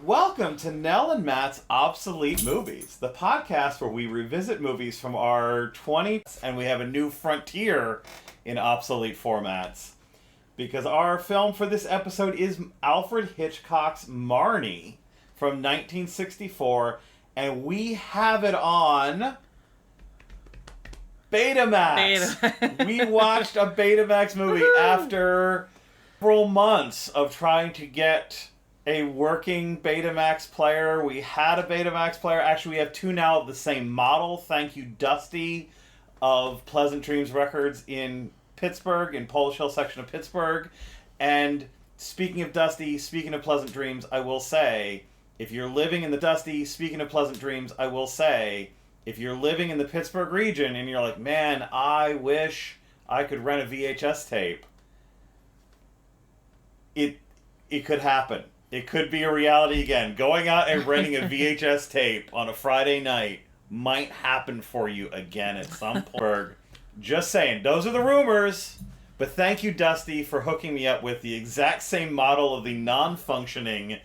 Welcome to Nell and Matt's Obsolete Movies, the podcast where we revisit movies from our 20s and we have a new frontier in obsolete formats. Because our film for this episode is Alfred Hitchcock's Marnie from 1964, and we have it on Betamax. We watched a Betamax movie after several months of trying to get a working Betamax player. We had a Betamax player. Actually, we have two now of the same model. Thank you, Dusty of Pleasant Dreams Records in Pittsburgh, in Polish Hill section of Pittsburgh. And speaking of Dusty, speaking of Pleasant Dreams, I will say, if you're living in the Dusty, speaking of Pleasant Dreams, I will say, if you're living in the Pittsburgh region and you're like, man, I wish I could rent a VHS tape, it could happen. It could be a reality again. Going out and renting a VHS tape on a Friday night might happen for you again at some point. Just saying, those are the rumors. But thank you, Dusty, for hooking me up with the exact same model of the non-functioning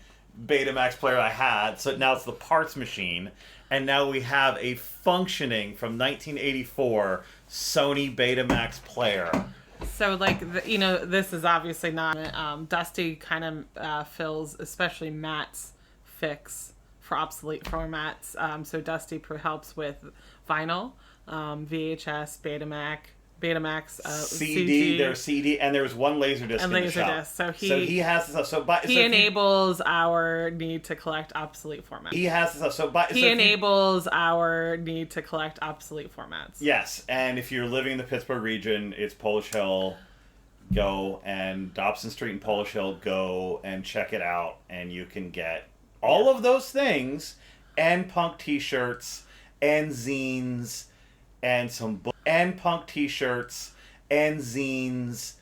Betamax player I had. So now it's the parts machine. And now we have a functioning from 1984 Sony Betamax player. So, this is obviously not... Dusty kind of fills, especially Matt's fix for obsolete formats. So Dusty helps with vinyl, VHS, Betamax, CD, there's CD, and there's one Laserdisc in the shop. So he has this stuff. He enables our need to collect obsolete formats. He has this stuff. He enables our need to collect obsolete formats. Yes, and if you're living in the Pittsburgh region, it's Polish Hill. Go, and Dobson Street and Polish Hill, go and check it out, and you can get all of those things, and punk t-shirts, and zines, and and punk t-shirts, and zines,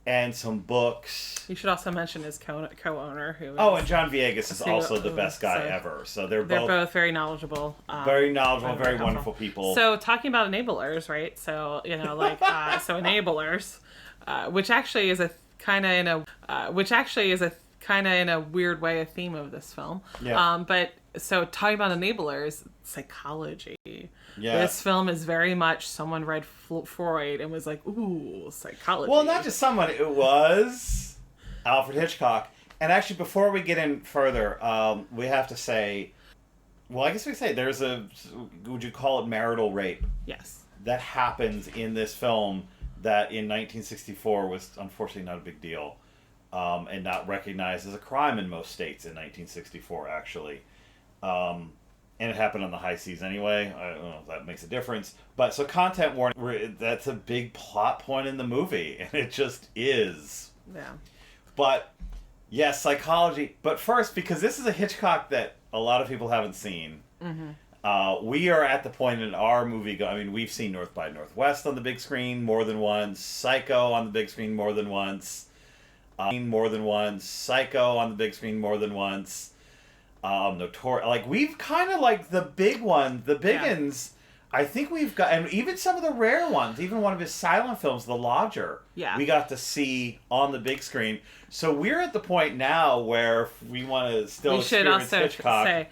and some books. You should also mention his co-owner, who is... Oh, and John Villegas is also the best guy ever. So they're both very knowledgeable. Very wonderful people. So talking about enablers, right? So, so enablers, which actually is a kind of in a weird way a theme of this film. Yeah. But so talking about enablers, psychology. Yeah. This film is very much someone read Freud and was like, ooh, psychology. Well, not just someone. It was Alfred Hitchcock. And actually, before we get in further, we have to say, well, I guess we say there's would you call it marital rape? Yes. That happens in this film that in 1964 was unfortunately not a big deal. And not recognized as a crime in most states in 1964, actually. And it happened on the high seas anyway. I don't know if that makes a difference. But so content warning, that's a big plot point in the movie. And it just is. Yeah. But, yes, psychology. But first, because this is a Hitchcock that a lot of people haven't seen. Mm-hmm. We are at the point in our movie, we've seen North by Northwest on the big screen more than once. Psycho on the big screen more than once. Psycho on the big screen more than once. We've kind of the big one, the big uns. I think we've got, and even some of the rare ones, even one of his silent films, The Lodger. Yeah. We got to see on the big screen. So we're at the point now where we want to still experience Hitchcock.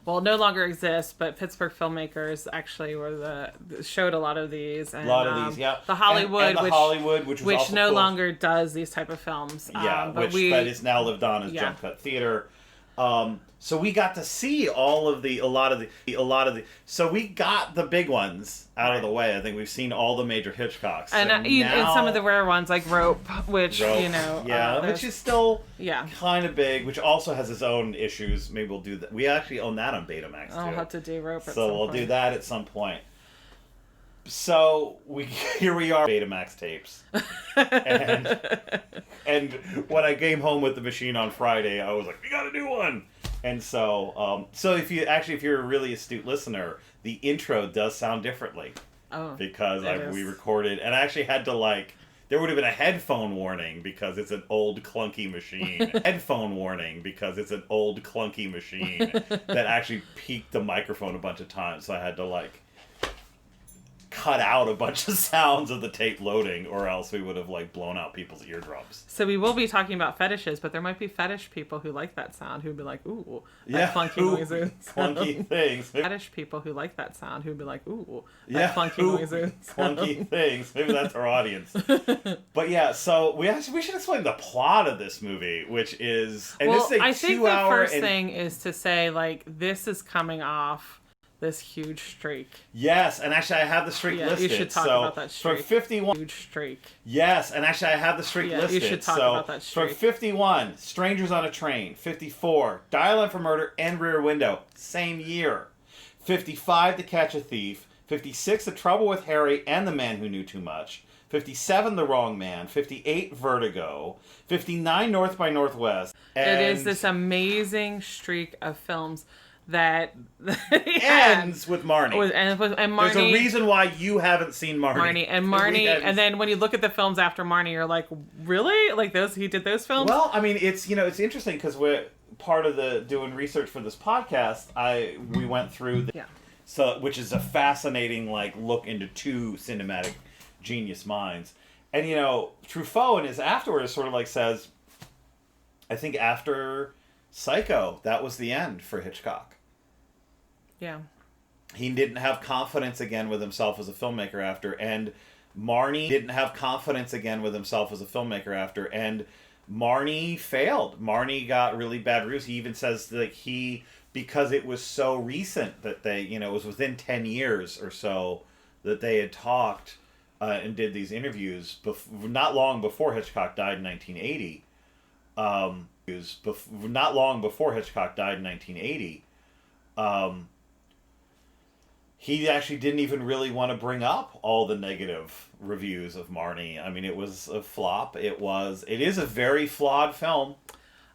Well, no longer exists, but Pittsburgh filmmakers actually showed a lot of these. And, The Hollywood, which no longer does these type of films. Yeah, but is now lived on as jump cut theater. So we got to see a lot of the. So we got the big ones out of the way. I think we've seen all the major Hitchcocks, and some of the rare ones like Rope, which which is still kind of big, which also has its own issues. Maybe we'll do that. We actually own that on Betamax too. I'll have to do Rope. So we'll do that at some point. So here we are, Betamax tapes, and when I came home with the machine on Friday, I was like, "We got a new one." And so, if you're a really astute listener, the intro does sound differently. Oh, because we recorded, and I actually had to there would have been a headphone warning because it's an old clunky machine. that actually peaked the microphone a bunch of times, so I had to cut out a bunch of sounds of the tape loading, or else we would have like blown out people's eardrums. So we will be talking about fetishes, but there might be fetish people who like that sound who'd be like, ooh, that clunky noises. Clunky things. Fetish people who like that sound who'd be like, ooh, that clunky noises. Clunky things. Maybe that's our audience. But yeah, so we should explain the plot of this movie, which is... And well, I think the first thing is to say, like, this is coming off this huge streak. Yes, and actually I have the streak listed. You should talk about that streak. For 51... Huge streak. Yes, and actually I have the streak listed. You should talk about that streak. For 51, Strangers on a Train. 54, Dial M for Murder and Rear Window. Same year. 55, To Catch a Thief. 56, The Trouble with Harry and the Man Who Knew Too Much. 57, The Wrong Man. 58, Vertigo. 59, North by Northwest. And it is this amazing streak of films that ends with Marnie. And Marnie. There's a reason why you haven't seen Marnie. And then when you look at the films after Marnie, you're like, really? Like he did those films? Well, I mean, it's interesting because we're part of the doing research for this podcast. We went through which is a fascinating like look into two cinematic genius minds. And Truffaut in his afterward sort of like says, I think after Psycho, that was the end for Hitchcock. Yeah. He didn't have confidence again with himself as a filmmaker after, and Marnie didn't have confidence again with himself as a filmmaker after, and Marnie failed. Marnie got really bad reviews. He even says that because it was so recent that they, it was within 10 years or so that they had talked and did these interviews not long before Hitchcock died in 1980. Not long before Hitchcock died in 1980. He actually didn't even really want to bring up all the negative reviews of Marnie. I mean, it was a flop. It is a very flawed film.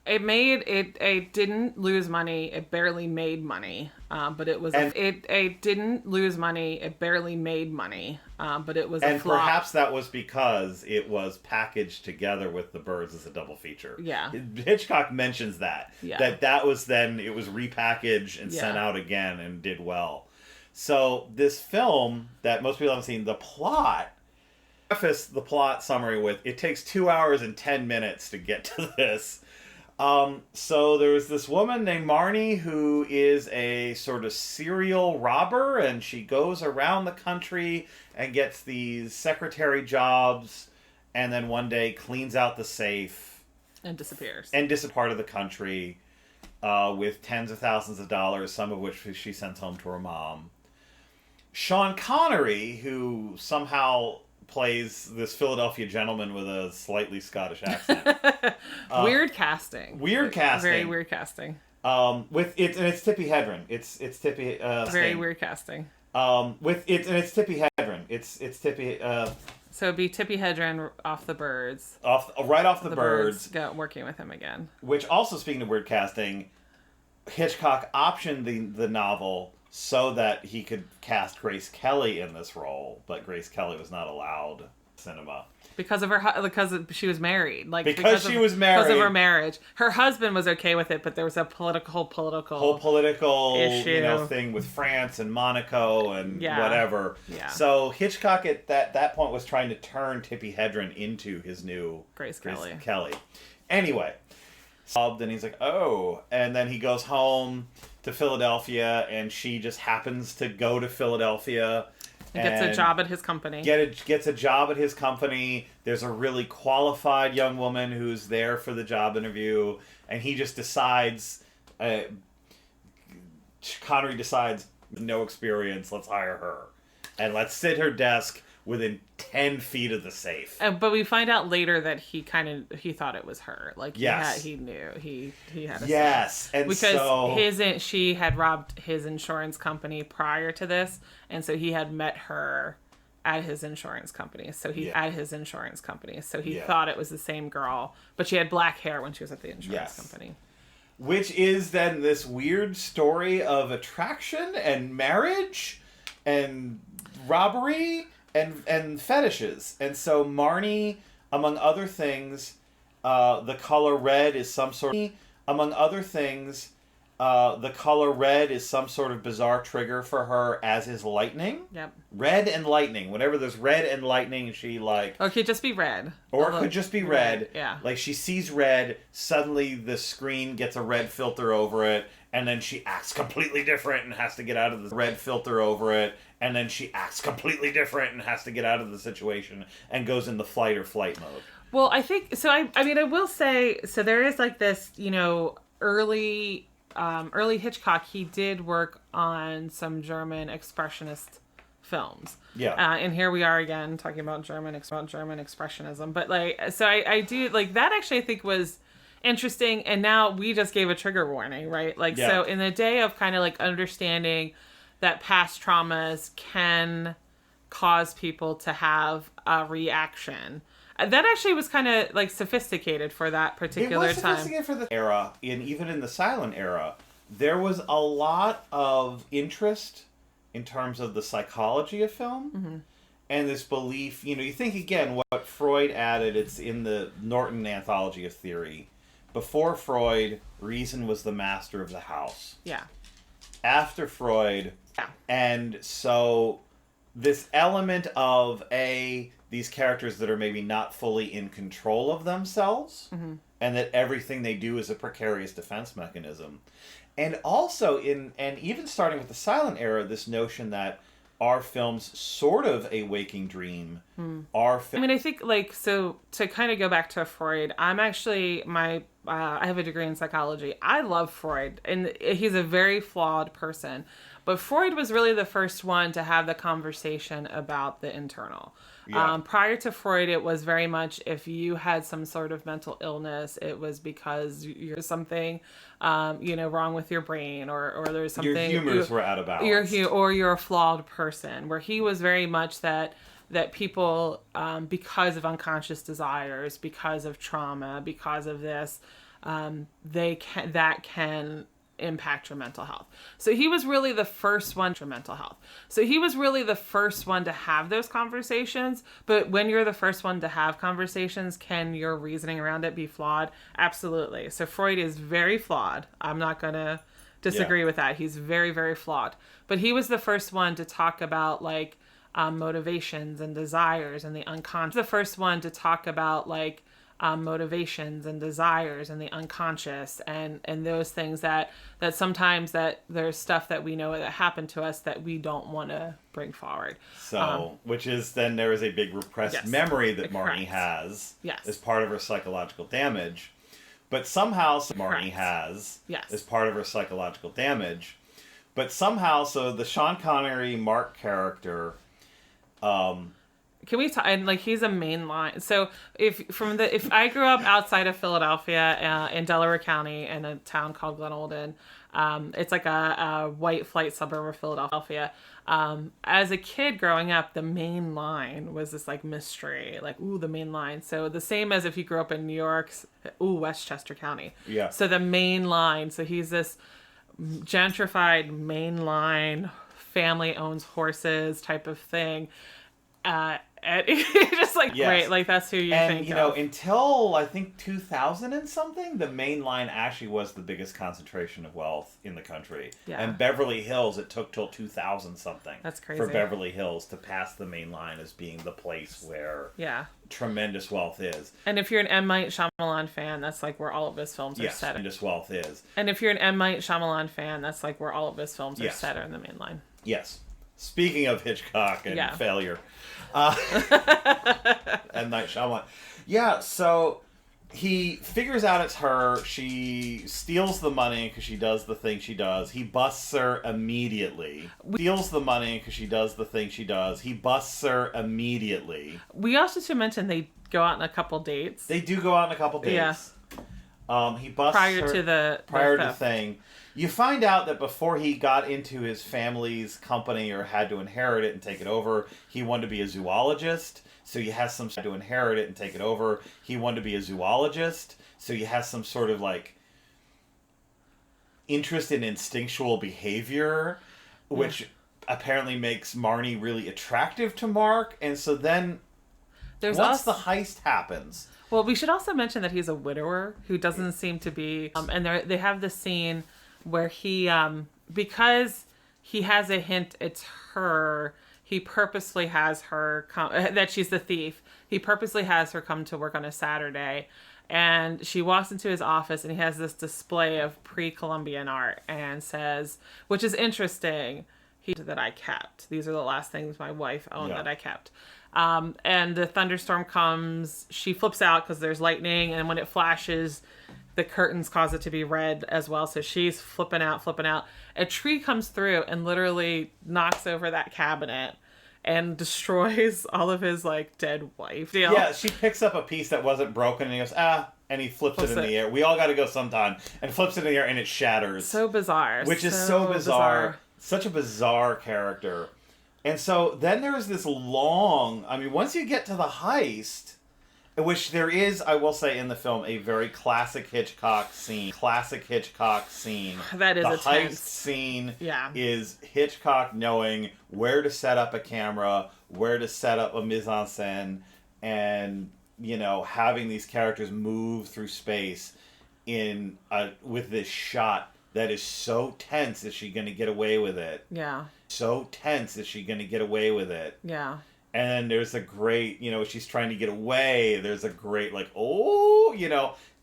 It didn't lose money. It barely made money. But it was it didn't lose money. It barely made money. But it was a flop. And perhaps that was because it was packaged together with The Birds as a double feature. Yeah. Hitchcock mentions that. Yeah. That was then it was repackaged and sent out again and did well. So this film that most people haven't seen, the plot, preface the plot summary with, it takes 2 hours and 10 minutes to get to this. So there's this woman named Marnie who is a sort of serial robber, and she goes around the country and gets these secretary jobs, and then one day cleans out the safe. And disappears. And part of the country with tens of thousands of dollars, some of which she sends home to her mom. Sean Connery, who somehow plays this Philadelphia gentleman with a slightly Scottish accent. Weird casting. Weird casting. Very weird casting. It's Tippi Hedren. It's Tippi. Very weird casting. It's Tippi Hedren. It's Tippi. So it'd be Tippi Hedren off The Birds. Right off the Birds. Working with him again. Which also, speaking of weird casting, Hitchcock optioned the novel so that he could cast Grace Kelly in this role, but Grace Kelly was not allowed cinema because she was married. Because she was married, because of her marriage. Her husband was okay with it, but there was a political issue, thing with France and Monaco and whatever. Yeah. So Hitchcock at that point was trying to turn Tippi Hedren into his new Grace Kelly. Anyway, then he's like, oh, and then he goes home to Philadelphia, and she just happens to go to Philadelphia and gets a job at his company. Gets a job at his company. There's a really qualified young woman who's there for the job interview, and he just decides, Connery decides, no experience, let's hire her. And let's sit her desk within 10 feet of the safe. But we find out later that he thought it was her. Yes. He knew. He had a yes. And because she had robbed his insurance company prior to this, and so he had met her at his insurance company. So he thought it was the same girl, but she had black hair when she was at the insurance company. Which is then this weird story of attraction and marriage and robbery and fetishes. And so Marnie, among other things, the color red is some sort of... Among other things, The color red is some sort of bizarre trigger for her, as is lightning. Yep. Red and lightning. Whenever there's red and lightning, she like... Or it could just be red. Or it could just be red. Yeah. Like, she sees red, suddenly the screen gets a red filter over it, and then she acts completely different and has to get out of the red filter over it, and then she acts completely different and has to get out of the situation and goes in the fight or flight mode. Well, I think... So, I mean, I will say... So, there is, like, this, you know, early Hitchcock, he did work on some German expressionist films. Yeah. And here we are again talking about German expressionism. But like, so I do like that actually I think was interesting. And now we just gave a trigger warning, right? Like, yeah. So in the day of kind of like understanding that past traumas can cause people to have a reaction. That actually was kind of like sophisticated for that particular time. It was sophisticated for the era, and even in the silent era, there was a lot of interest in terms of the psychology of film, and this belief. You know, you think again what Freud added. It's in the Norton Anthology of Theory. Before Freud, reason was the master of the house. Yeah. After Freud, yeah. And so this element of these characters that are maybe not fully in control of themselves, and that everything they do is a precarious defense mechanism. And also, and even starting with the silent era, this notion that are films sort of a waking dream? I mean, I think, like, so to kind of go back to Freud, I'm actually, I have a degree in psychology. I love Freud, and he's a very flawed person. But Freud was really the first one to have the conversation about the internal. Yeah. Prior to Freud, it was very much if you had some sort of mental illness, it was because you're something, wrong with your brain, or there's something. Your humors were out of balance. Or you're a flawed person. Where he was very much that people, because of unconscious desires, because of trauma, because of this, that can impact your mental health. So he was really the first one to mental health. So he was really the first one to have those conversations. But when you're the first one to have conversations, can your reasoning around it be flawed? Absolutely. So Freud is very flawed. I'm not going to disagree with that. He's very, very flawed. But he was the first one to talk about like motivations and desires and the unconscious. The first one to talk about like motivations and desires and the unconscious and those things that sometimes that there's stuff that we know that happened to us that we don't want to bring forward. So, which is then there is a big repressed memory that Marnie has as part of her psychological damage. But somehow Marnie has as part of her psychological damage. But somehow, so the Sean Connery Mark character, can we talk? And like he's a main line. So if I grew up outside of Philadelphia in Delaware County in a town called Glen Olden, it's like a white flight suburb of Philadelphia. As a kid growing up, the main line was this like mystery, like the main line. So the same as if you grew up in New York's Westchester County. Yeah. So the main line. So he's this gentrified main line, family owns horses type of thing. And just like great, like that's who you think. And you know, until I think 2000 and something, the main line actually was the biggest concentration of wealth in the country. Yeah. And Beverly Hills, it took till 2000 something. That's crazy. For Beverly Hills to pass the main line as being the place where tremendous wealth is. And if you're an M. Night Shyamalan fan, that's like where all of his films are set. Tremendous wealth is. And if you're an M. Night Shyamalan fan, that's like where all of his films are set in the main line. Yes. Speaking of Hitchcock and failure. M. Night Shyamalan. Yeah, so he figures out it's her. She steals the money because she does the thing she does. He busts her immediately. Steals the money because she does the thing she does. He busts her immediately. We also should mention they go out on a couple dates. They do go out on a couple dates. Yeah. He busts prior her to the thing. You find out that before he got into his family's company or had to inherit it and take it over, he wanted to be a zoologist. So he has some to inherit it and take it over. He wanted to be a zoologist. So he has some sort of like interest in instinctual behavior, which apparently makes Marnie really attractive to Mark. And so then once the heist happens. Well, we should also mention that he's a widower who doesn't seem to be, and they have this scene where he, because he has a hint it's her, he purposely has her come, that she's the thief. He purposely has her come to work on a Saturday. And she walks into his office and he has this display of pre-Columbian art and says, which is interesting, that I kept. These are the last things my wife owned that I kept. And the thunderstorm comes, she flips out because there's lightning, and when it flashes, the curtains cause it to be red as well. So she's flipping out. A tree comes through and literally knocks over that cabinet and destroys all of his like dead wife. Yeah, she picks up a piece that wasn't broken and he goes, and he flips it in the air. We all got to go sometime. And flips it in the air and it shatters. So bizarre. Which is so bizarre. Such a bizarre character. And so then there's this long, I mean, once you get to the heist, which there is, I will say, in the film, a very classic Hitchcock scene. That is the a heist scene is Hitchcock knowing where to set up a camera, where to set up a mise-en-scène, and, you know, having these characters move through space with this shot that is so tense. Is she going to get away with it? Yeah. So tense. Is she going to get away with it? Yeah. And then there's a great, you know, she's trying to get away. There's a great, like,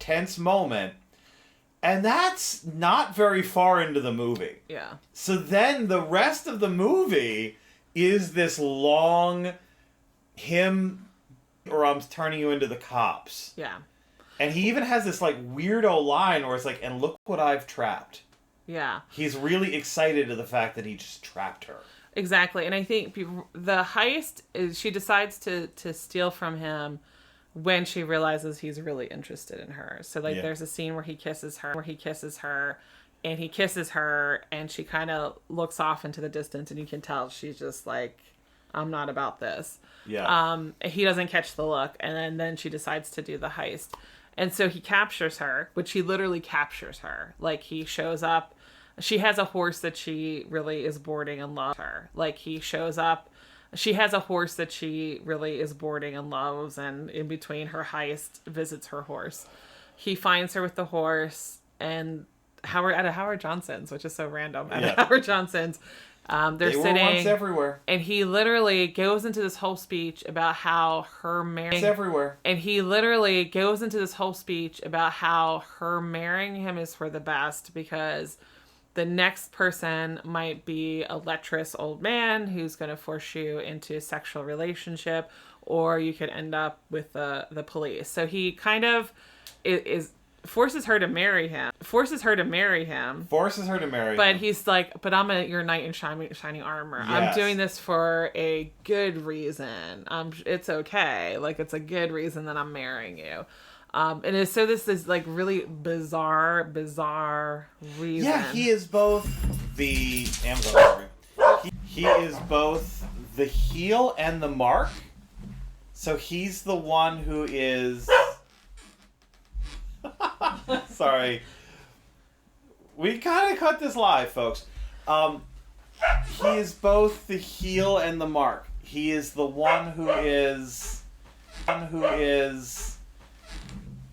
tense moment. And that's not very far into the movie. Yeah. So then the rest of the movie is this long, I'm turning you into the cops. Yeah. And he even has this, like, weirdo line where it's like, and look what I've trapped. Yeah. He's really excited to the fact that he just trapped her. Exactly. And I think the heist is, she decides to steal from him when she realizes he's really interested in her. So, like, there's a scene where he kisses her, and he kisses her, and she kind of looks off into the distance, and you can tell she's just like, I'm not about this. Yeah. He doesn't catch the look, and then she decides to do the heist. And so he captures her, which he literally captures her. Like, he shows up. She has a horse that she really is boarding and loves her. Like, he shows up. She has a horse that she really is boarding and loves, and in between her heist, visits her horse. He finds her with the horse, and at Howard Johnson's, which is so random. At Howard Johnson's. They're sitting. Were once everywhere. And he literally goes into this whole speech about how her marrying... everywhere. And he literally goes into this whole speech about how her marrying him is for the best, because the next person might be a lecherous old man who's going to force you into a sexual relationship, or you could end up with the police. So he kind of forces her to marry him. But he's like, but I'm your knight in shining armor. Yes. I'm doing this for a good reason. It's okay. Like, it's a good reason that I'm marrying you. And so this is like really bizarre reason. Yeah, he is both the Amazon. He is both the heel and the mark. So he's the one who is... Sorry. We kind of cut this live, folks. He is both the heel and the mark. He is the one who is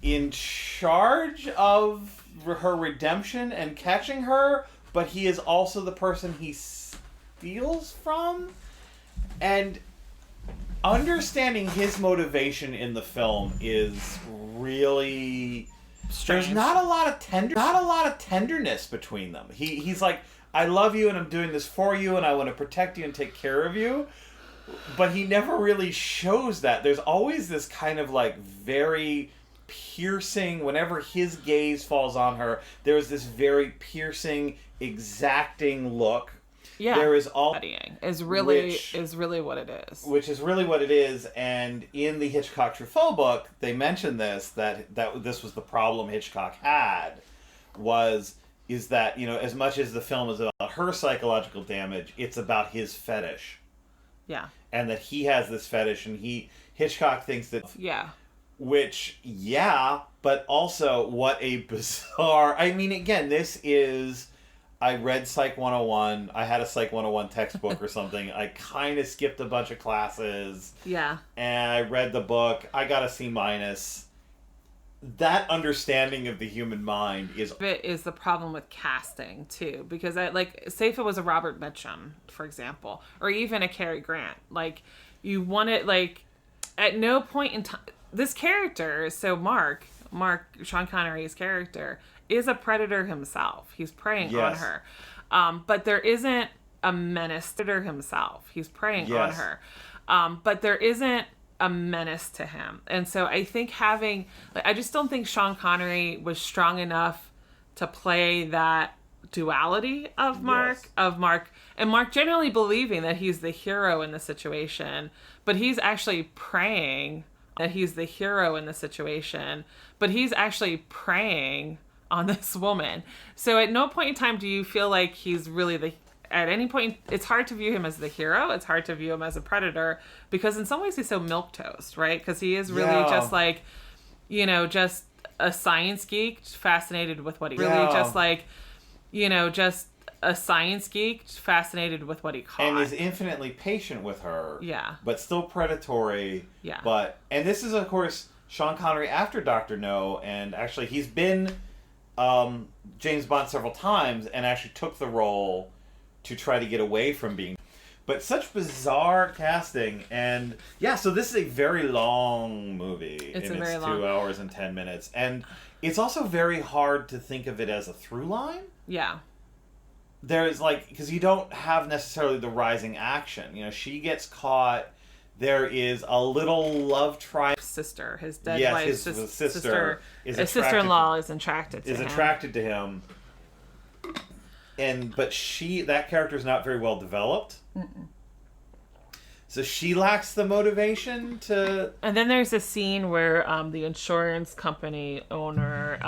in charge of her redemption and catching her, but he is also the person he steals from. And understanding his motivation in the film is really strange. There's not a lot of tenderness between them. He's like, I love you and I'm doing this for you and I want to protect you and take care of you. But he never really shows that. There's always this kind of like very piercing, whenever his gaze falls on her, there's this very piercing, exacting look. Yeah, there is all is really what it is. Which is really what it is, and in the Hitchcock Truffaut book, they mention this that this was the problem Hitchcock had, is that, you know, as much as the film is about her psychological damage, it's about his fetish. Yeah. And that he has this fetish, and Hitchcock thinks that... Yeah. Which, yeah, but also what a bizarre... I mean, again, this is... I read Psych 101. I had a Psych 101 textbook or something. I kind of skipped a bunch of classes. Yeah. And I read the book. I got a C-. that understanding of the human mind is... It is the problem with casting, too. Because, say if it was a Robert Mitchum, for example, or even a Cary Grant. Like, you want it, like, at no point in time... This character, so Mark, Sean Connery's character, is a predator himself. He's preying on her. But there isn't a menace to himself. He's preying on her. But there isn't a menace to him. And so I think I just don't think Sean Connery was strong enough to play that duality of Mark, and Mark generally believing that he's the hero in the situation, but he's actually preying that he's the hero in the situation, but he's actually preying on this woman. So at no point in time do you feel like he's really at any point, it's hard to view him as the hero. It's hard to view him as a predator because in some ways he's so milquetoast, right? Because he is really just like, just a science geek fascinated with what he really just like, just a science geek fascinated with what he caught. And is infinitely patient with her. Yeah. But still predatory. Yeah. And this is, of course, Sean Connery after Dr. No, and actually he's been James Bond several times and actually took the role to try to get away from being... But such bizarre casting, and so this is a very long movie. It's 2 hours and 10 minutes. And it's also very hard to think of it as a through line. Yeah. There's because you don't have necessarily the rising action. She gets caught. There is a little love triangle. Sister, his dead wife's his sister is his sister-in-law is attracted to him. But that character is not very well developed. Mm-mm. So she lacks the motivation to... And then there's a scene where the insurance company owner,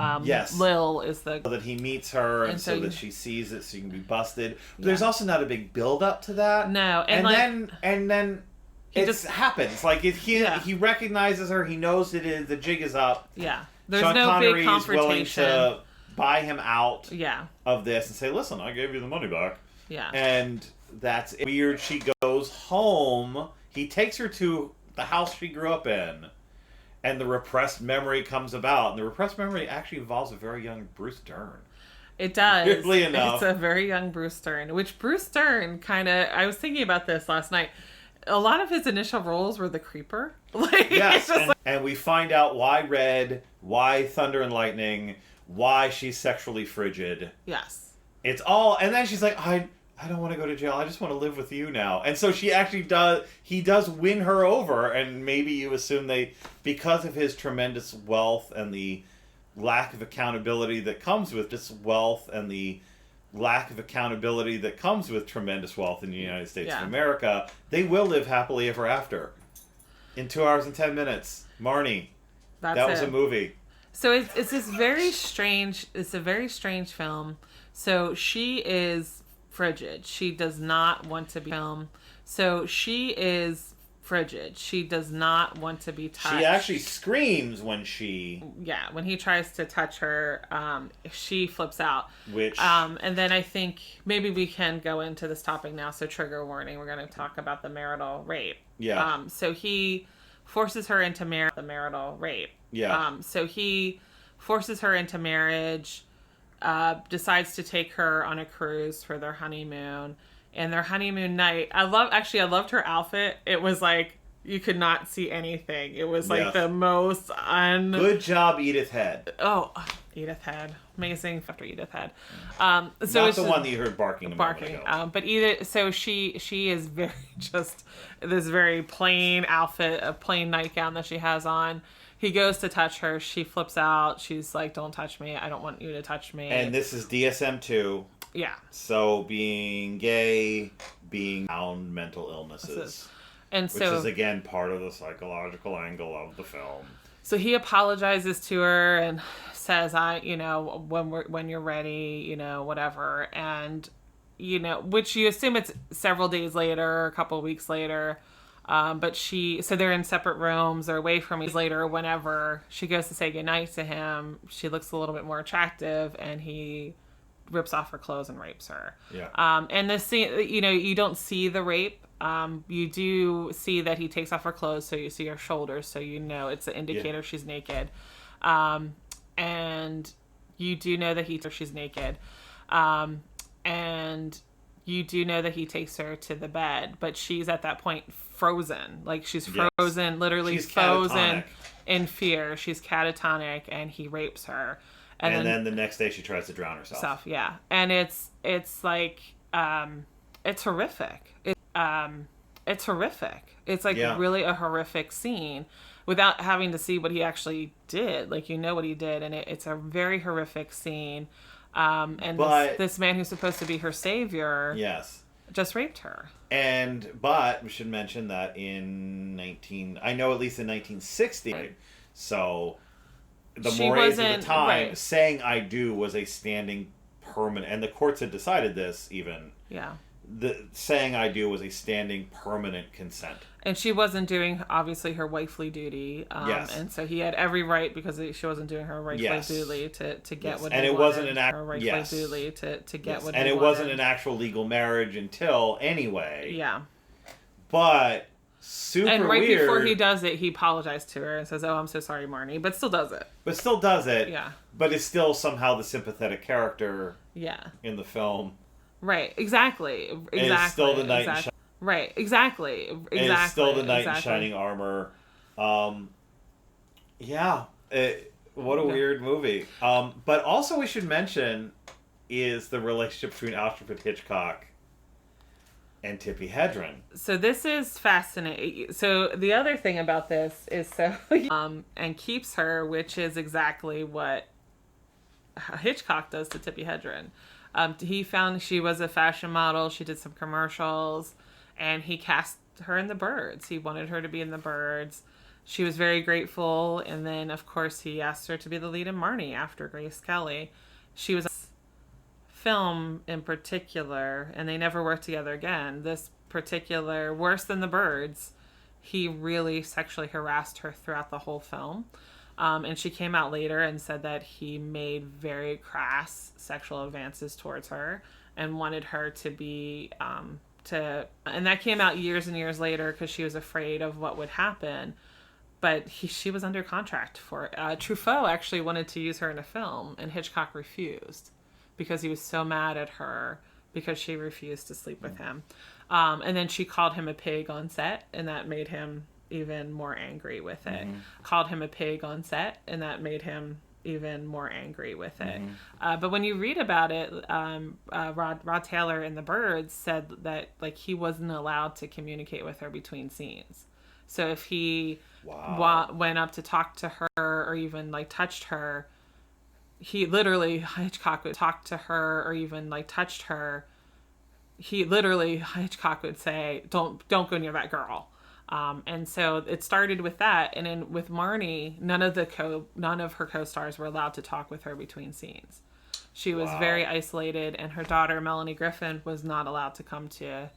Lil, is the... That he meets her and so that she sees it so you can be busted. But there's also not a big build-up to that. No. And then it just happens. He recognizes her. He knows the jig is up. Yeah. There's Sean no Connery big confrontation. Is willing to buy him out yeah. of this and say, listen, I gave you the money back. Yeah. And that's weird. She goes home. He takes her to the house she grew up in. And the repressed memory comes about. And the repressed memory actually involves a very young Bruce Dern. It does. Weirdly enough. It's a very young Bruce Dern. Which Bruce Dern kind of... I was thinking about this last night. A lot of his initial roles were the creeper. Yes. And we find out why Red, why Thunder and Lightning, why she's sexually frigid. Yes. It's all... And then she's like, I don't want to go to jail. I just want to live with you now. And so she actually does... He does win her over. And maybe you assume because of his tremendous wealth and the lack of accountability that comes with this wealth and the lack of accountability that comes with tremendous wealth in the United States of America, they will live happily ever after. In 2 hours and 10 minutes. Marnie. That was a movie. So it's this very strange... It's a very strange film. So she is frigid. She does not want to be filmed. So she is frigid. She does not want to be touched. She actually screams when she... Yeah, when he tries to touch her, she flips out. Which... And then I think maybe we can go into this topic now. So trigger warning. We're going to talk about the marital rape. Yeah. So he forces her into the marital rape. Yeah. So he forces her into marriage, decides to take her on a cruise for their honeymoon. And their honeymoon night, I loved her outfit. It was like, you could not see anything. It was like the most Good job, Edith Head. Oh, Edith Head. Amazing after Edith Head. So not it's the one that you heard barking a moment ago. But Edith, so she is very just this very plain outfit, a plain nightgown that she has on. He goes to touch her. She flips out. She's like, don't touch me. I don't want you to touch me. And this is DSM-2. Yeah. So being gay, being down mental illnesses. Which is, again, part of the psychological angle of the film. So he apologizes to her and says, when you're ready, whatever. And, which you assume it's several days later, a couple of weeks later. But so they're in separate rooms or away from each other later. Whenever she goes to say goodnight to him, she looks a little bit more attractive and he rips off her clothes and rapes her. Yeah. And this scene, you don't see the rape. You do see that he takes off her clothes, so you see her shoulders, so it's an indicator she's naked. And you do know that she's naked. And you do know that he takes her to the bed, but she's at that point frozen. Like, she's frozen, yes. Literally she's frozen catatonic. In fear. She's catatonic, and he rapes her. And then the next day she tries to drown herself. Yeah. And it's like, it's horrific. It's horrific. It's like really a horrific scene without having to see what he actually did. Like, you know what he did, and it's a very horrific scene. And this man who's supposed to be her savior, yes, just raped her. But we should mention that at least in 1960, so the mores at the time, saying "I do" was a standing permanent, and the courts had decided this even. Yeah. The saying "I do" was a standing permanent consent. And she wasn't doing, obviously, her wifely duty. Yes. And so he had every right, because she wasn't doing her wifely duty, to get what he wanted. And it wasn't an her wifely duty to get what he wanted. And it wasn't an actual legal marriage until, anyway. Yeah. But super weird. And right before he does it, he apologized to her and says, "Oh, I'm so sorry, Marnie," but still does it. Yeah. But is still somehow the sympathetic character. Yeah. In the film. Right. Exactly. And it's still the knight in shining. Right. Exactly. And it's still the knight in shining armor. What a weird movie. But also we should mention is the relationship between Alfred Hitchcock and Tippi Hedren. So this is fascinating. So the other thing about this is and keeps her, which is exactly what Hitchcock does to Tippi Hedren. He found she was a fashion model. She did some commercials, and he cast her in The Birds. He wanted her to be in The Birds. She was very grateful, and then, of course, he asked her to be the lead in Marnie after Grace Kelly. She was film in particular, and they never worked together again. This particular, worse than The Birds, he really sexually harassed her throughout the whole film. And she came out later and said that he made very crass sexual advances towards her and wanted her to be, and that came out years and years later because she was afraid of what would happen. But she was under contract for it. Truffaut actually wanted to use her in a film, and Hitchcock refused because he was so mad at her because she refused to sleep with him. And then she called him a pig on set, and that made him even more angry with it. Called him a pig on set, and that made him even more angry with it. But when you read about it, Rod Taylor in The Birds said that like he wasn't allowed to communicate with her between scenes. So if he went up to talk to her or even like touched her, Hitchcock would talk to her or even like touched her. Hitchcock would say, "Don't go near that girl." And so it started with that, and then with Marnie, none of her co-stars were allowed to talk with her between scenes. She was very isolated, and her daughter Melanie Griffin was not allowed to come to.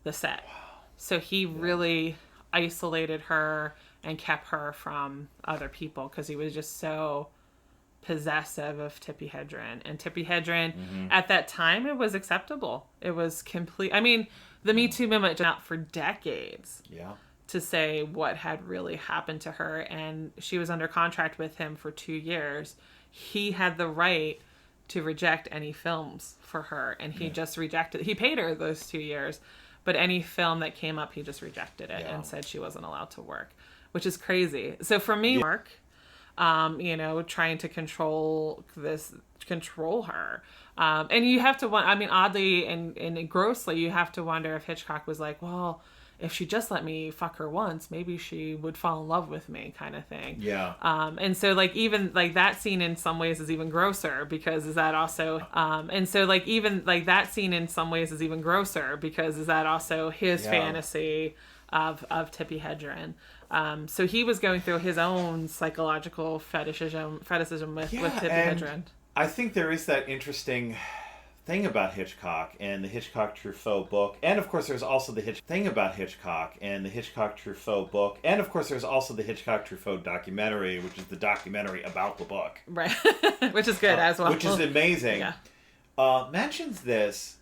The set. So he really isolated her and kept her from other people because he was just so possessive of Tippi Hedren. And Tippi Hedren, at that time, it was acceptable. It was complete. I mean, the Me Too movement went out for decades to say what had really happened to her. And she was under contract with him for 2 years. He had the right to reject any films for her. And he just rejected. He paid her those 2 years. But any film that came up, he just rejected it and said she wasn't allowed to work, which is crazy. So for me, Mark, trying to control her. And you have to oddly and grossly, you have to wonder if Hitchcock was like, well, if she just let me fuck her once, maybe she would fall in love with me, kind of thing. Yeah. And so like even like that scene in some ways is even grosser because is that also his fantasy of Tippi Hedren. So he was going through his own psychological fetishism with Tippi Hedren. I think there is that interesting thing about Hitchcock and the Hitchcock-Truffaut book, and of course there's also the Hitchcock-Truffaut documentary, which is the documentary about the book, right? Which is good as well, which is amazing. Mentions this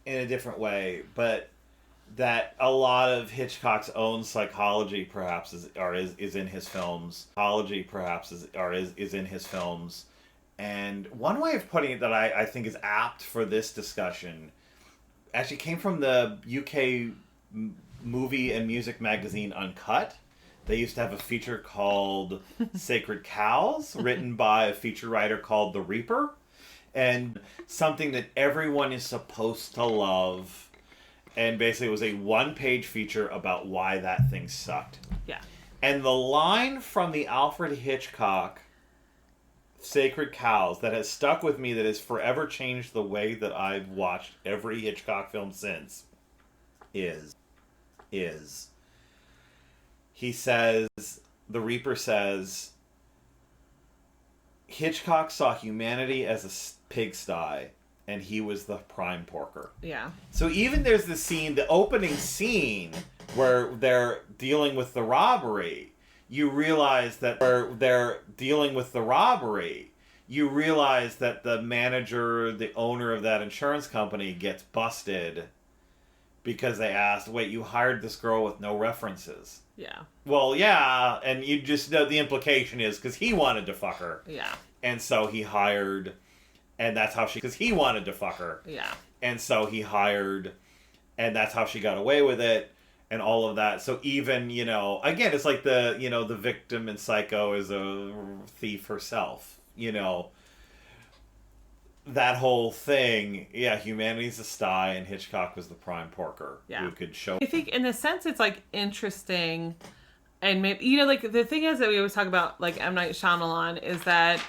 in a different way, but that a lot of Hitchcock's own psychology perhaps is in his films. Psychology perhaps is in his films. And one way of putting it that I think is apt for this discussion actually came from the UK movie and music magazine Uncut. They used to have a feature called Sacred Cows, written by a feature writer called The Reaper. And something that everyone is supposed to love. And basically it was a one-page feature about why that thing sucked. Yeah. And the line from the Alfred Hitchcock Sacred Cows that has stuck with me, that has forever changed the way that I've watched every Hitchcock film since, is he says, the Reaper says, Hitchcock saw humanity as a pigsty, and he was the prime porker. Yeah. So even there's the scene, the opening scene, where they're dealing with the robbery. You realize that the manager, the owner of that insurance company, gets busted because they asked, wait, you hired this girl with no references. Yeah. Well, yeah, and you just know the implication is because he wanted to fuck her. Yeah. And so he hired, and that's how because he wanted to fuck her. Yeah. And so he hired, and that's how she got away with it, and all of that. So even, again, it's like the victim in Psycho is a thief herself, that whole thing. Yeah, humanity's a sty, and Hitchcock was the prime porker who could show. I think in a sense it's like interesting, and maybe like the thing is that we always talk about like M. Night Shyamalan is that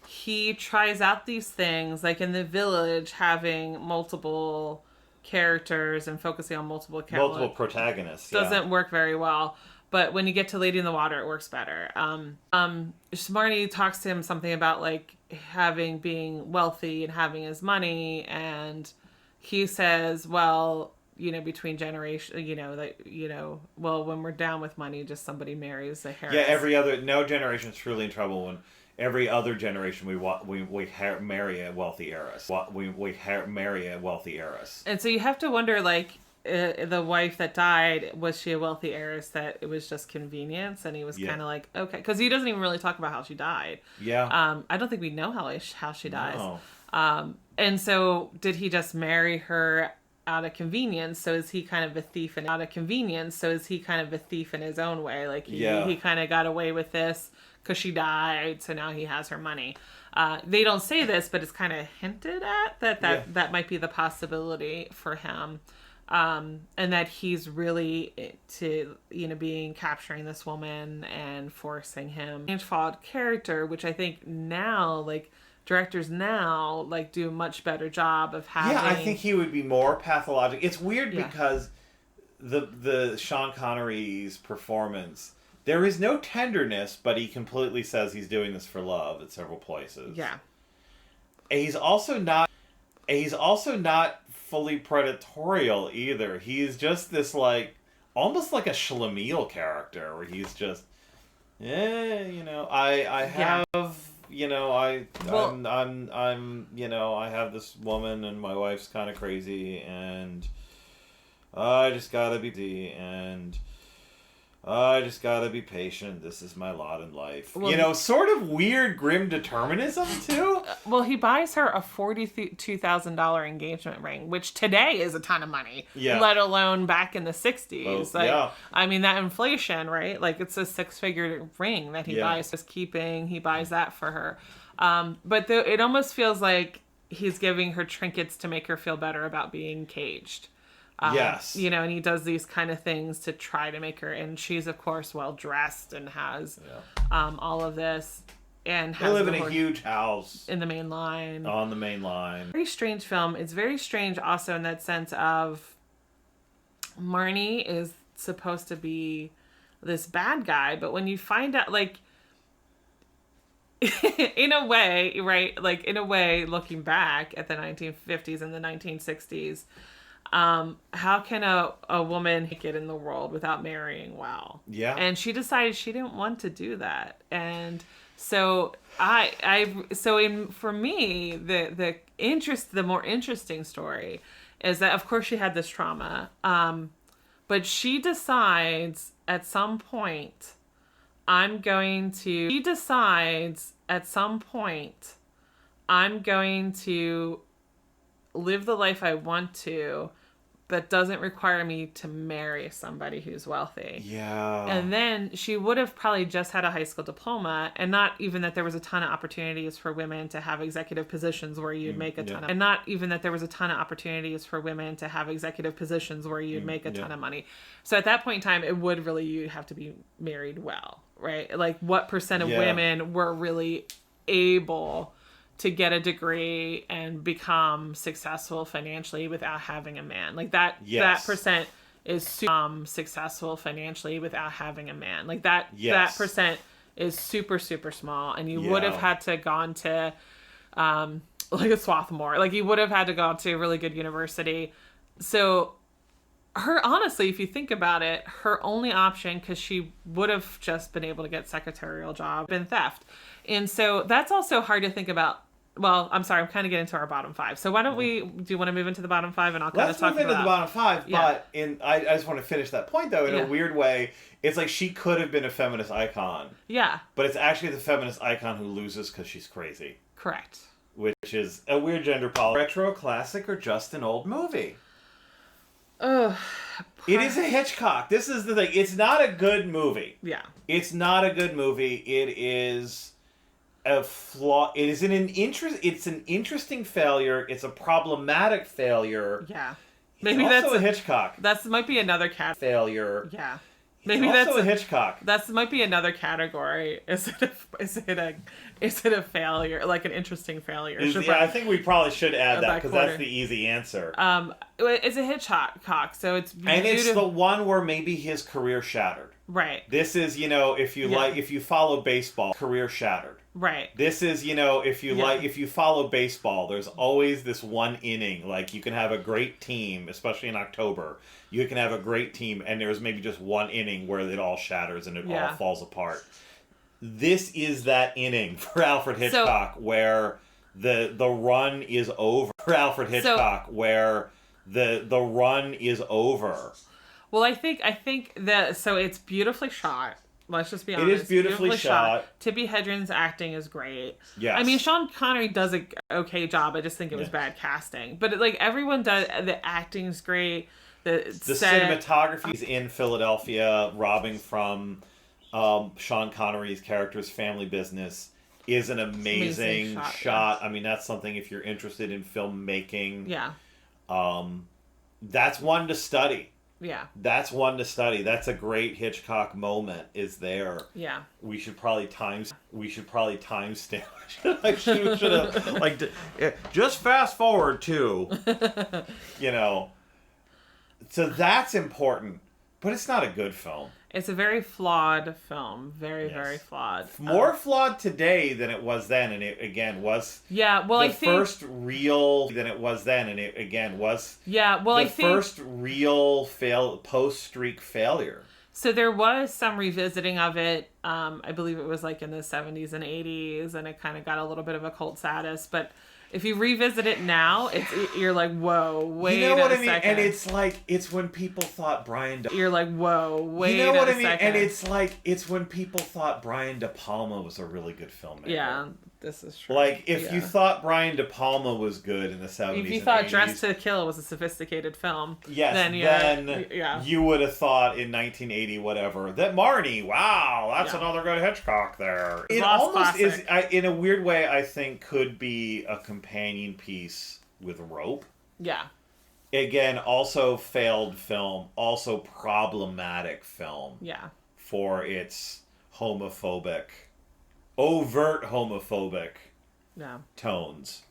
he tries out these things like in The Village, having multiple characters and focusing on multiple protagonists doesn't work very well. But when you get to Lady in the Water, it works better. Marnie talks to him something about like being wealthy and having his money, and he says, well, between generations, well, when we're down with money, just somebody marries a Harris. Yeah, no generation is truly in trouble when every other generation we marry a wealthy heiress. We marry a wealthy heiress. And so you have to wonder, like, the wife that died, was she a wealthy heiress that it was just convenience, and he was kind of like, okay, because he doesn't even really talk about how she died. Yeah. I don't think we know how she dies. No. And so did he just marry her out of convenience? So is he kind of a thief in his own way? Like he kind of got away with this because she died, so now he has her money. They don't say this, but it's kind of hinted at that might be the possibility for him. And that he's really capturing this woman and forcing him a flawed character, which I think now, like, directors now, like, do a much better job of having. Yeah, I think he would be more pathologic. It's weird because the Sean Connery's performance, there is no tenderness, but he completely says he's doing this for love at several places. Yeah. And he's also not fully predatorial either. He's just this, like, almost like a Schlemiel character, where he's just, I have this woman and my wife's kind of crazy and I just gotta be patient. This is my lot in life. Well, sort of weird, grim determinism, too. Well, he buys her a $42,000 engagement ring, which today is a ton of money, let alone back in the 60s. Well, I mean, that inflation, right? Like, it's a 6-figure ring that he buys, just keeping. He buys that for her. But it almost feels like he's giving her trinkets to make her feel better about being caged. Yes. And he does these kind of things to try to make her, and she's of course well dressed and has all of this, and they live in a huge house in the main line. On the main line. Very strange film. It's very strange also in that sense of Marnie is supposed to be this bad guy, but when you find out, like, in a way, right? Like, in a way, looking back at the 1950s and the 1960s, how can a woman make it in the world without marrying well? Yeah. And she decided she didn't want to do that. And so for me, the more interesting story is that, of course, she had this trauma. But she decides at some point, I'm going to live the life I want to, that doesn't require me to marry somebody who's wealthy. Yeah. And then she would have probably just had a high school diploma, and not even that there was a ton of opportunities for women to have executive positions where you'd make a ton of, and not even that there was a ton of opportunities for women to have executive positions where you'd make a ton of money. So at that point in time, it would really, you have to be married well, right? Like, what percent of women were really able to get a degree and become successful financially without having a man? Like, that percent is successful financially without having a man. Like, that percent is super, super small. And you would have had to gone to like a Swarthmore. Like, you would have had to go to a really good university. So her, honestly, if you think about it, her only option, because she would have just been able to get secretarial job, been theft. And so that's also hard to think about. Well, I'm sorry, I'm kind of getting to our bottom five. So why don't do you want to move into the bottom five, and I'll kind of talk about... Let's move into the bottom five, but I just want to finish that point, though, in a weird way. It's like she could have been a feminist icon. Yeah. But it's actually the feminist icon who loses because she's crazy. Correct. Which is a weird gender politics. Retro classic or just an old movie? Oh. It is a Hitchcock. This is the thing. It's not a good movie. Yeah. It's not a good movie. It is a flaw. It is it's an interesting failure. It's a problematic failure. Yeah. Maybe that's a Hitchcock. That might be another failure. Yeah. Maybe that's also a Hitchcock. That might be another category. Is it a failure? Like an interesting failure? I think we probably should add that, because that's the easy answer. It's a Hitchcock, so it's beautiful. And it's the one where maybe his career shattered. Right. This is, if you follow baseball, career shattered. Right. This is, if you follow baseball, there's always this one inning. Like, you can have a great team, especially in October. You can have a great team, and there's maybe just one inning where it all shatters and it all falls apart. This is that inning for Alfred Hitchcock where the run is over. For Alfred Hitchcock where the run is over. Well, I think that, so it's beautifully shot. Let's just be honest. It is beautifully shot. Tippi Hedren's acting is great. Yes. I mean, Sean Connery does an okay job. I just think it was bad casting. But, like, everyone does. The acting's great. The cinematography is in Philadelphia, robbing from Sean Connery's character's family business, is an amazing shot. I mean, that's something, if you're interested in filmmaking. Yeah. That's one to study. Yeah. That's one to study. That's a great Hitchcock moment is there. Yeah. We should probably timestamp. I should have just fast forward to So that's important, but it's not a good film. It's a very flawed film. Very, very flawed. More flawed today than it was then, and it again was. Yeah, well, I think first real than it was then, and it again was. Yeah, well, I think first real post-streak failure. So there was some revisiting of it. I believe it was like in the 70s and 80s, and it kind of got a little bit of a cult status, but. If you revisit it now, you're like, whoa, wait a second. You know what I mean? And it's like, it's when people thought Brian De... You're like, whoa, wait a second. You know what I mean? And it's like, it's when people thought Brian De Palma was a really good filmmaker. Yeah, this is true. Like, if you thought Brian De Palma was good in the 70s if you thought Dressed to Kill was a sophisticated film, then you would have thought in 1980, whatever, that Marnie, wow, that's another good Hitchcock there. It almost is, in a weird way, I think, could be a companion piece with Rope. Yeah. Again, also failed film, also problematic film. Yeah. For its overt homophobic tones.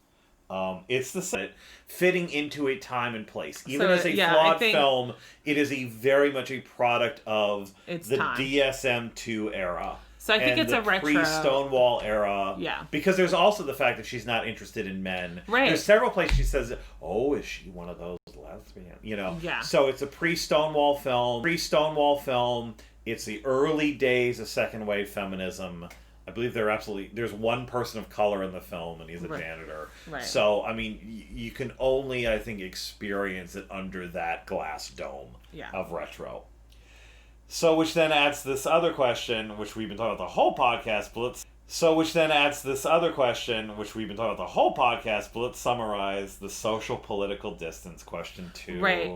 It's the same, fitting into a time and place. Even as a flawed film, it is very much a product of the time. DSM-2 era. So I think it's a retro. Pre-Stonewall era. Yeah. Because there's also the fact that she's not interested in men. Right. There's several places she says, oh, is she one of those lesbians? Yeah. So it's a pre-Stonewall film. It's the early days of second wave feminism. I believe there's one person of color in the film, and he's a janitor. Right. So, I mean, you can only, I think, experience it under that glass dome of retro. So, which then adds this other question, which we've been talking about the whole podcast, but let's summarize the social political distance question 2. Right.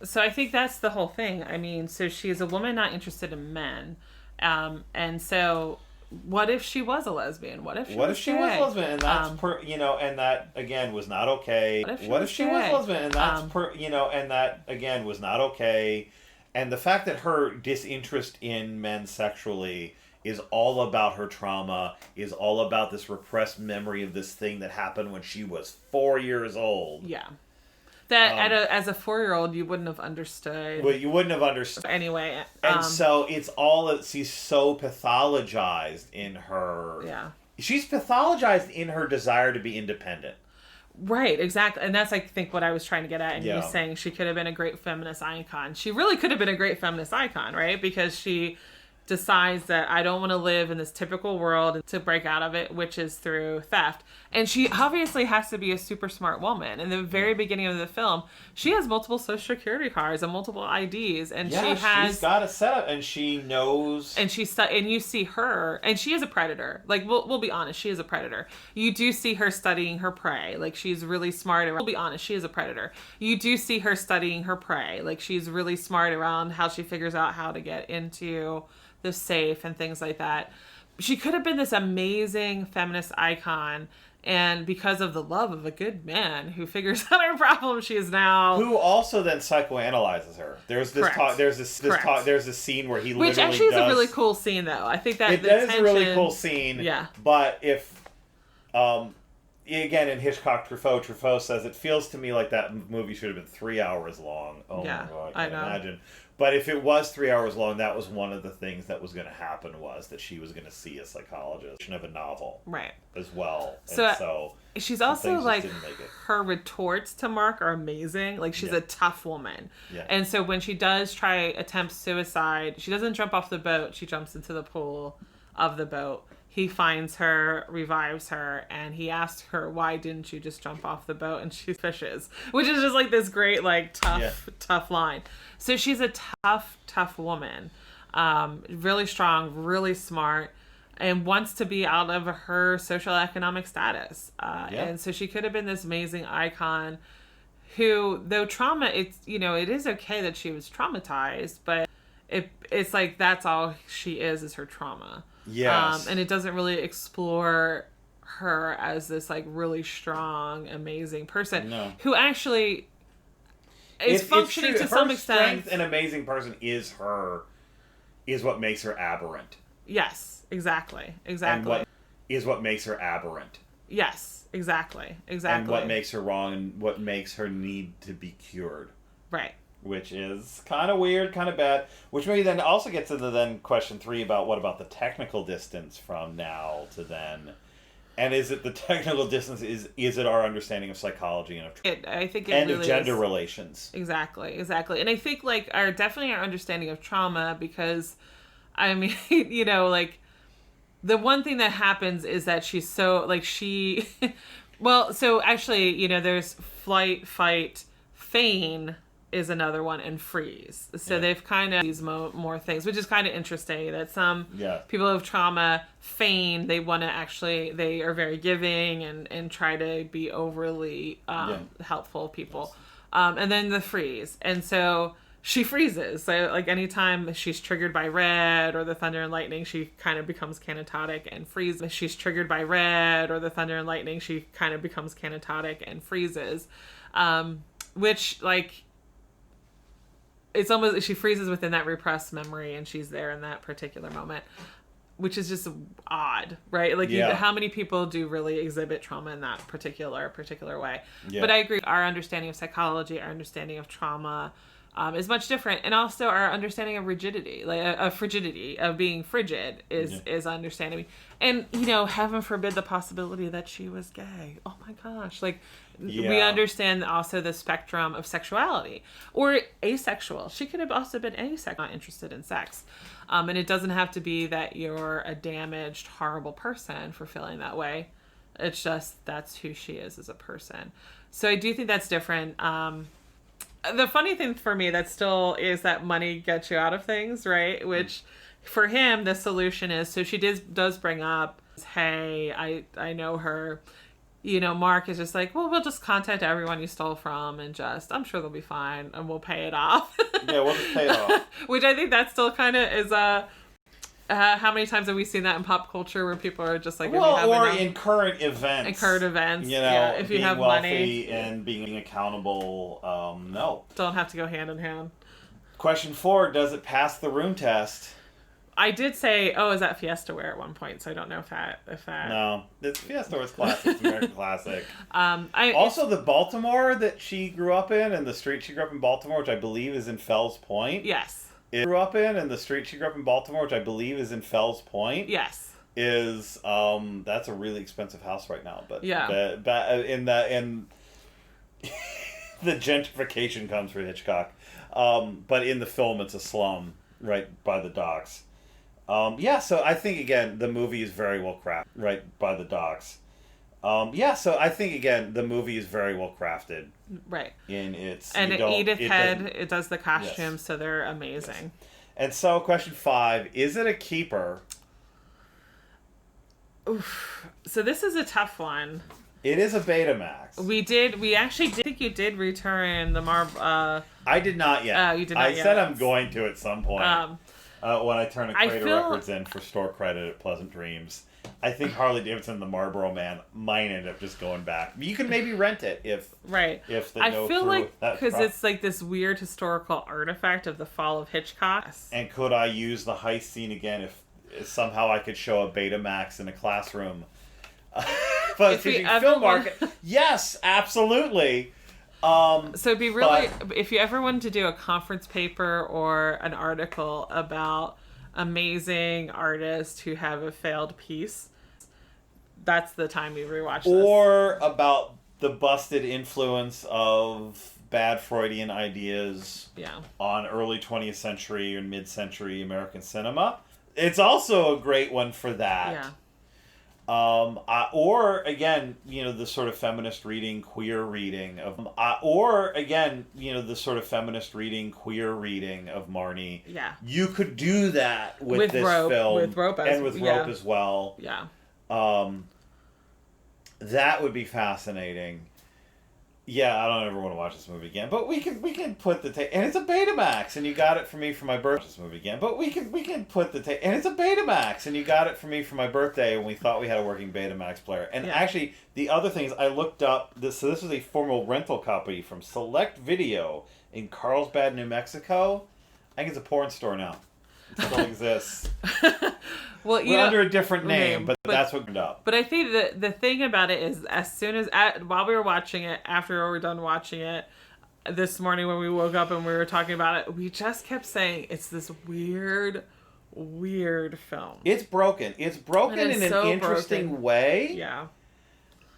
So I think that's the whole thing. I mean, so she's a woman not interested in men. And so what if she was a lesbian? What if she was lesbian and that's and that again was not okay? What if she was lesbian and that's and that again was not okay? And the fact that her disinterest in men sexually is all about her trauma, is all about this repressed memory of this thing that happened when she was 4 years old. Yeah. That as a 4-year-old you wouldn't have understood. Well, you wouldn't have understood. Anyway. And so it's all that she's so pathologized in her. Yeah. She's pathologized in her desire to be independent. Right, exactly. And that's, I think, what I was trying to get at. And you saying she could have been a great feminist icon. She really could have been a great feminist icon, right? Because she decides that I don't want to live in this typical world to break out of it, which is through theft. And she obviously has to be a super smart woman. In the very beginning of the film, she has multiple social security cards and multiple IDs, and she's got a setup, and she knows. And and you see her, and she is a predator. Like we'll be honest, she is a predator. You do see her studying her prey. Like she's really smart. We'll be honest, she is a predator. You do see her studying her prey. Like she's really smart around how she figures out how to get into the safe and things like that. She could have been this amazing feminist icon, and because of the love of a good man who figures out her problem, she is now, who also then psychoanalyzes her. There's this talk. There's this talk. There's this scene where he which literally actually is a really cool scene, though. I think that is a really cool scene. Yeah. But if, again in Hitchcock, Truffaut says it feels to me like that movie should have been 3 hours long. Oh my God, I can't imagine. But if it was 3 hours long, that was one of the things that was going to happen, was that she was going to see a psychologist of a novel. Right. As well. So she's also like, her retorts to Mark are amazing. Like she's a tough woman. Yeah. And so when she does attempt suicide, she doesn't jump off the boat. She jumps into the pool of the boat. He finds her, revives her, and he asks her, why didn't you just jump off the boat? And she fishes, which is just like this great, like, tough line. So she's a tough woman. Really strong, really smart, and wants to be out of her social economic status. And so she could have been this amazing icon who, though trauma, it is okay that she was traumatized, but it's like that's all she is her trauma. Yes. And it doesn't really explore her as this like really strong, amazing person who actually is functioning to some extent. Her strength and amazing person is what makes her aberrant. Yes, exactly. And what makes her aberrant. Yes, exactly. And what makes her wrong, and what makes her need to be cured. Right. Which is kind of weird, kind of bad. Which maybe then also gets into then question 3 about what about the technical distance from now to then. And is it the technical distance, is it our understanding of psychology and of gender relations? Exactly. And I think like definitely our understanding of trauma, because I mean, like the one thing that happens is that she's so like well, so actually, there's flight, fight, feign is another one, and freeze. So they've kind of used more things, which is kind of interesting that some people have trauma feign. They want to actually, they are very giving and try to be overly helpful people. And then the freeze. And so she freezes. So like anytime she's triggered by red or the thunder and lightning, she kind of becomes canatotic and freezes. She's triggered by red or the thunder and lightning, she kind of becomes canatotic and freezes. Which like, it's almost, she freezes within that repressed memory, and she's there in that particular moment, which is just odd, right? Like, how many people do really exhibit trauma in that particular way? Yeah. But I agree, our understanding of psychology, our understanding of trauma is much different, and also our understanding of rigidity, like of frigidity, of being frigid, is understanding. And heaven forbid the possibility that she was gay. Oh my gosh, like. Yeah. We understand also the spectrum of sexuality or asexual. She could have also been asexual, not interested in sex. And it doesn't have to be that you're a damaged, horrible person for feeling that way. It's just that's who she is as a person. So I do think that's different. The funny thing for me that still is that money gets you out of things, right? Which for him, the solution is, so she does bring up, hey, I know her. You know, Mark is just like, well, we'll just contact everyone you stole from and just, I'm sure they'll be fine and we'll pay it off. Yeah, we'll just pay it off. Which I think that still kind of is how many times have we seen that in pop culture where people are just like, well, or in current events. In current events, you know, if you being have wealthy money and being accountable, no. Don't have to go hand in hand. Question 4, does it pass the room test? I did say, is that Fiesta Wear at one point, so I don't know if that... No, it's Fiesta Wear's classic. It's American classic. Also, the Baltimore that she grew up in, and the street she grew up in Baltimore, which I believe is in Fells Point. Yes. Grew up in, and the street she grew up in Baltimore, which I believe is in Fells Point. Yes. Is that's a really expensive house right now, but yeah, in the gentrification comes from Hitchcock, but in the film it's a slum right by the docks. So I think, again, the movie is very well crafted right by the docks. So I think, again, the movie is very well crafted. Right. In its... And Edith Head, it does the costumes, yes. So they're amazing. Yes. And so, question 5, is it a keeper? Oof. So this is a tough one. It is a Betamax. We actually did think you did return the I did not yet. You did not yet. I said I'm going to at some point. When I turn a crate of records in for store credit at Pleasant Dreams. I think Harley Davidson and the Marlboro Man might end up just going back. You can maybe rent it if they go feel through like that because it's like this weird historical artifact of the fall of Hitchcock. And could I use the heist scene again if somehow I could show a Betamax in a classroom? But film market, yes, absolutely. So it'd be really, if you ever wanted to do a conference paper or an article about amazing artists who have a failed piece, that's the time you rewatch this. Or about the busted influence of bad Freudian ideas on early 20th century and mid-century American cinema. It's also a great one for that. Yeah. Or again, the sort of feminist reading, queer reading of, Marnie. Yeah. You could do that with this film, with Rope Rope as well. Yeah. That would be fascinating. Yeah, I don't ever want to watch this movie again. But we can put the tape, and it's a Betamax, and you got it for me for my birthday. This movie again, but we can put the tape, and it's a Betamax, and you got it for me for my birthday when we thought we had a working Betamax player. And actually, the other thing is, I looked up this. So this is a formal rental copy from Select Video in Carlsbad, New Mexico. I think it's a porn store now. It still exists. Well, under a different name, but that's what ended up. But I think the thing about it is, as soon as while we were watching it, after we were done watching it, this morning when we woke up and we were talking about it, we just kept saying it's this weird film. It's broken. It's broken in an interesting way. Yeah.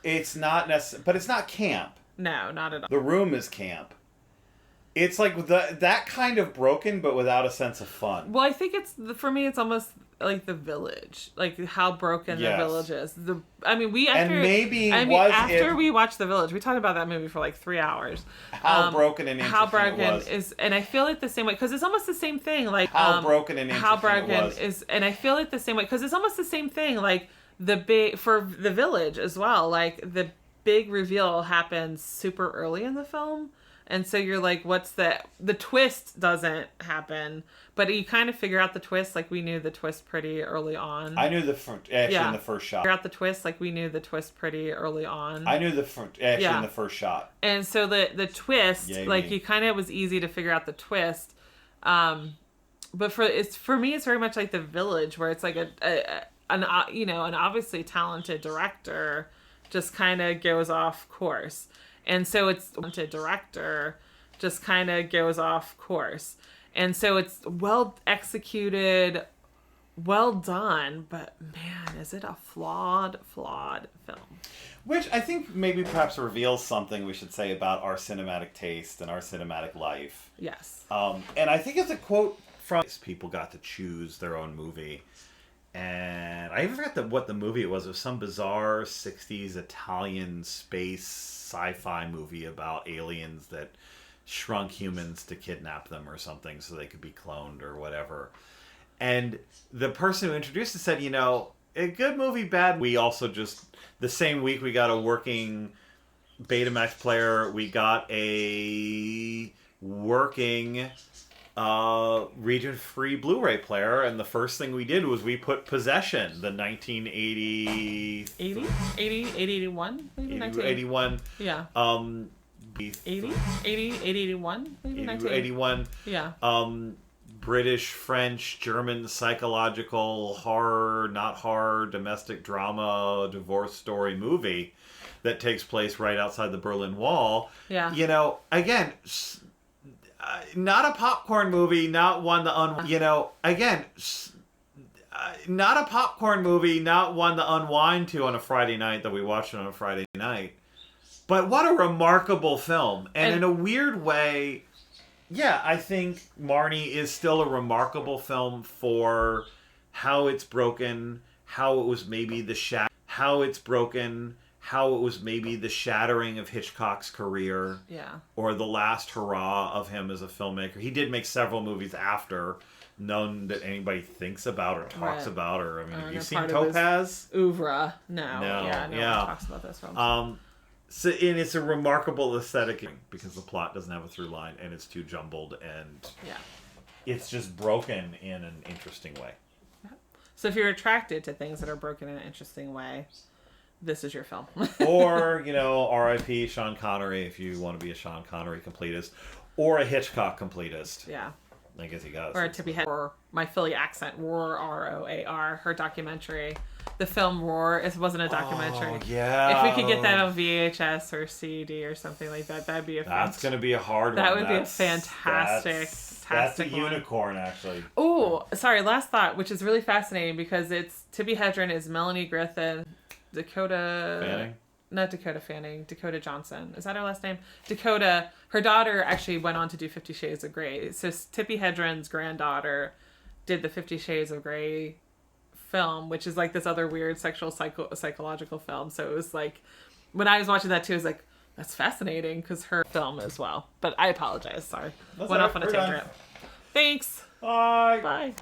It's not necessarily, but it's not camp. No, not at all. The Room is camp. It's like that kind of broken, but without a sense of fun. Well, I think for me, it's almost like The Village, like how broken The Village is. After we watched The Village, we talked about that movie for like 3 hours. How broken and interesting it was. Is, and I feel it the same way because it's almost the same thing. Like how broken and interesting it was. Is, and I feel it the same way because it's almost the same thing. Like for The Village as well. Like the big reveal happens super early in the film. And so you're like, what's the twist doesn't happen, but you kind of figure out the twist. Like we knew the twist pretty early on. I knew in the first shot. Figure out the twist. Like we knew the twist pretty early on. I knew in the first shot. And so the twist, you kind of was easy to figure out the twist. But for me, it's very much like The Village, where it's like an obviously talented director just kind of goes off course. And so it's well executed, well done, but man, is it a flawed film. Which I think maybe perhaps reveals something we should say about our cinematic taste and our cinematic life. Yes. And I think it's a quote from people got to choose their own movie. And I even forgot what the movie it was. It was some bizarre 60s Italian space sci-fi movie about aliens that shrunk humans to kidnap them or something so they could be cloned or whatever. And the person who introduced it said, a good movie, bad. We also just, the same week we got a working Betamax player. We got a working region-free Blu-ray player, and the first thing we did was we put Possession, the 1980... 81? 81. Yeah. 81? 81. Yeah. British, French, German psychological horror, not horror, domestic drama, divorce story movie that takes place right outside the Berlin Wall. Yeah. Again... not a popcorn movie, not one that not a popcorn movie, not one to unwind to on a Friday night that we watched it on a Friday night. But what a remarkable film. And in a weird way, yeah, I think Marnie is still a remarkable film for how it's broken, how it was maybe the shattering of Hitchcock's career. Yeah. Or the last hurrah of him as a filmmaker. He did make several movies after, none that anybody thinks about or talks about. Or have you seen Topaz? Oeuvre. No. Yeah, no one talks about this film. So, and it's a remarkable aesthetic because the plot doesn't have a through line and it's too jumbled and it's just broken in an interesting way. Yeah. So if you're attracted to things that are broken in an interesting way, this is your film. Or, R.I.P. Sean Connery if you want to be a Sean Connery completist. Or a Hitchcock completist. Yeah. I guess he got it. Or a Tippi Hedren. Or my Philly accent, Roar, R-O-A-R, her documentary. The film Roar, it wasn't a documentary. Oh, yeah. If we could get that on VHS or CD or something like that, that'd be a That's going to be a hard one. That would be a fantastic That's a unicorn, actually. Oh, sorry, last thought, which is really fascinating because it's Tippi Hedren is Melanie Griffith, Dakota Fanning? Not Dakota Fanning, Dakota Johnson. Is that her last name? Dakota, her daughter actually went on to do 50 Shades of Grey. So Tippi Hedren's granddaughter did the 50 Shades of Grey film, which is like this other weird sexual psychological film. So it was like, when I was watching that too, I was like, that's fascinating because her film as well. But I apologize, sorry. Went off on a tangent. Thanks. Bye. Bye.